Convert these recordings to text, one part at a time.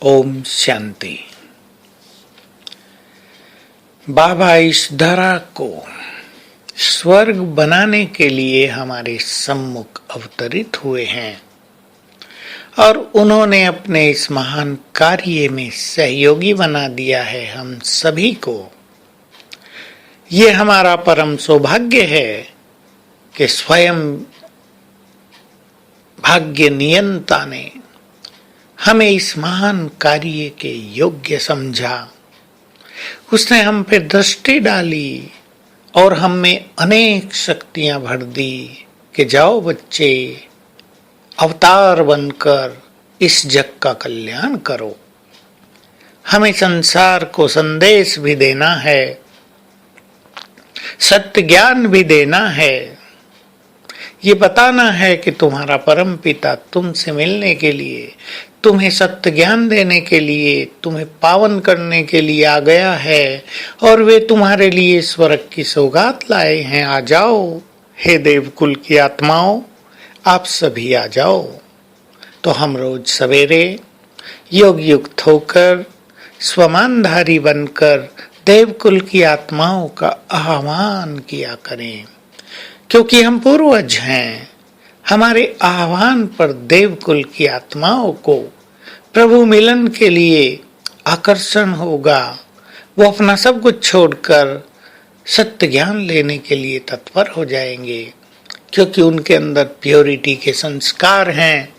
ओम शांति। बाबा इस धरा को स्वर्ग बनाने के लिए हमारे सम्मुख अवतरित हुए हैं और उन्होंने अपने इस महान कार्य में सहयोगी बना दिया है हम सभी को। ये हमारा परम सौभाग्य है कि स्वयं भाग्य नियंता ने हमें इस महान कार्य के योग्य समझा। उसने हम पे दृष्टि डाली और हम में अनेक शक्तियां भर दी कि जाओ बच्चे, अवतार बनकर इस जग का कल्याण करो। हमें संसार को संदेश भी देना है, सत्य ज्ञान भी देना है। ये बताना है कि तुम्हारा परम पिता तुमसे मिलने के लिए, तुम्हें सत्य ज्ञान देने के लिए, तुम्हें पावन करने के लिए आ गया है और वे तुम्हारे लिए स्वर्ग की सौगात लाए हैं। आ जाओ हे देवकुल की आत्माओं, आप सभी आ जाओ। तो हम रोज सवेरे योग युक्त होकर स्वमानधारी बनकर देवकुल की आत्माओं का आह्वान किया करें, क्योंकि हम पूर्वज हैं। हमारे आह्वान पर देवकुल की आत्माओं को प्रभु मिलन के लिए आकर्षण होगा। वो अपना सब कुछ छोड़कर सत्य ज्ञान लेने के लिए तत्पर हो जाएंगे, क्योंकि उनके अंदर प्योरिटी के संस्कार हैं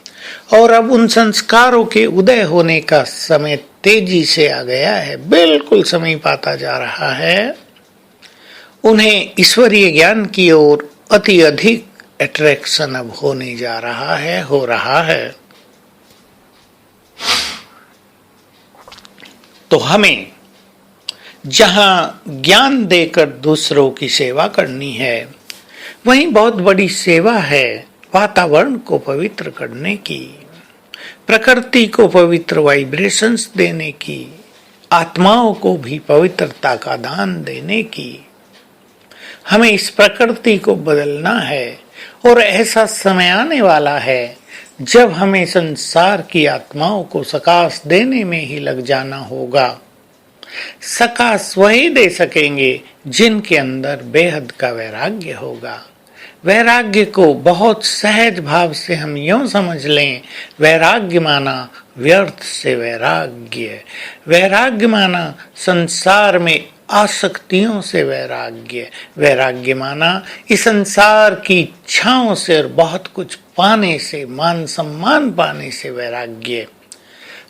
और अब उन संस्कारों के उदय होने का समय तेजी से आ गया है, बिल्कुल समीप आता जा रहा है। उन्हें ईश्वरीय ज्ञान की ओर अति अधिक अट्रैक्शन अब होने जा रहा है, हो रहा है। तो हमें जहां ज्ञान देकर दूसरों की सेवा करनी है, वहीं बहुत बड़ी सेवा है वातावरण को पवित्र करने की, प्रकृति को पवित्र वाइब्रेशंस देने की, आत्माओं को भी पवित्रता का दान देने की। हमें इस प्रकृति को बदलना है और ऐसा समय आने वाला है जब हमें संसार की आत्माओं को सकाश देने में ही लग जाना होगा। सकाश वही दे सकेंगे जिनके अंदर बेहद का वैराग्य होगा। वैराग्य को बहुत सहज भाव से हम यूं समझ लें, वैराग्य माना व्यर्थ से वैराग्य, वैराग्य माना संसार में आसक्तियों से वैराग्य, वैराग्य माना इस संसार की इच्छाओं से और बहुत कुछ पाने से, मान सम्मान पाने से वैराग्य।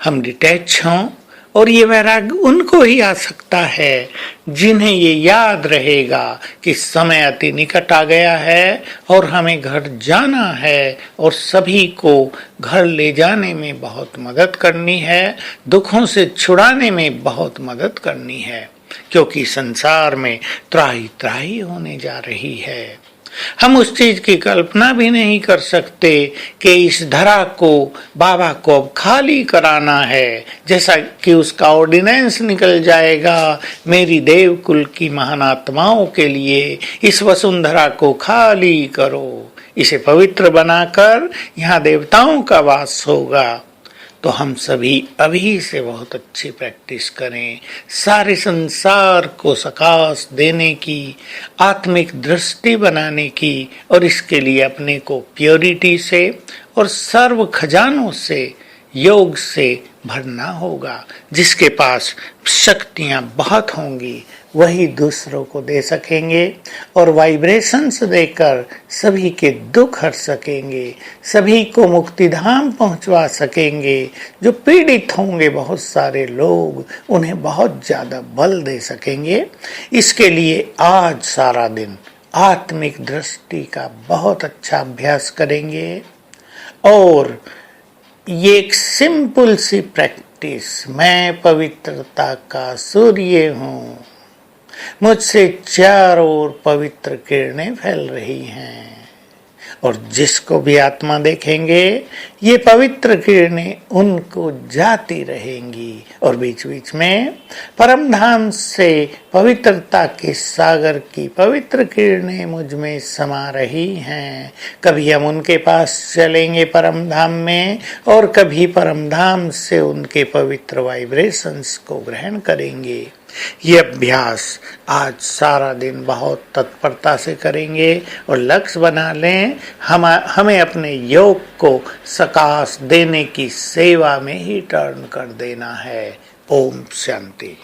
हम डिटैच हों और ये वैराग्य उनको ही आ सकता है जिन्हें ये याद रहेगा कि समय अति निकट आ गया है और हमें घर जाना है और सभी को घर ले जाने में बहुत मदद करनी है, दुखों से छुड़ाने में बहुत मदद करनी है, क्योंकि संसार में त्राही त्राही होने जा रही है। हम उस चीज की कल्पना भी नहीं कर सकते कि इस धरा को बाबा को अब खाली कराना है, जैसा कि उसका ऑर्डिनेंस निकल जाएगा, मेरी देवकुल की महान आत्माओं के लिए इस वसुंधरा को खाली करो, इसे पवित्र बनाकर यहाँ देवताओं का वास होगा। तो हम सभी अभी से बहुत अच्छी प्रैक्टिस करें, सारे संसार को सकाश देने की, आत्मिक दृष्टि बनाने की, और इसके लिए अपने को प्योरिटी से और सर्व खजानों से, योग से भरना होगा। जिसके पास शक्तियां बहुत होंगी वही दूसरों को दे सकेंगे और वाइब्रेशंस देकर सभी के दुख हर सकेंगे, सभी को मुक्तिधाम पहुंचवा सकेंगे। जो पीड़ित होंगे बहुत सारे लोग, उन्हें बहुत ज्यादा बल दे सकेंगे। इसके लिए आज सारा दिन आत्मिक दृष्टि का बहुत अच्छा अभ्यास करेंगे और ये एक सिंपल सी प्रैक्टिस, मैं पवित्रता का सूर्य हूँ, मुझसे चारों ओर पवित्र किरणें फैल रही हैं और जिसको भी आत्मा देखेंगे ये पवित्र किरणें उनको जाती रहेंगी और बीच बीच में परम धाम से पवित्रता के सागर की पवित्र किरणें मुझ में समा रही हैं। कभी हम उनके पास चलेंगे परम धाम में और कभी परम धाम से उनके पवित्र वाइब्रेशंस को ग्रहण करेंगे। ये अभ्यास आज सारा दिन बहुत तत्परता से करेंगे और लक्ष्य बना लें हमें अपने योग को सकाश देने की सेवा में ही टर्न कर देना है। ओम शांति।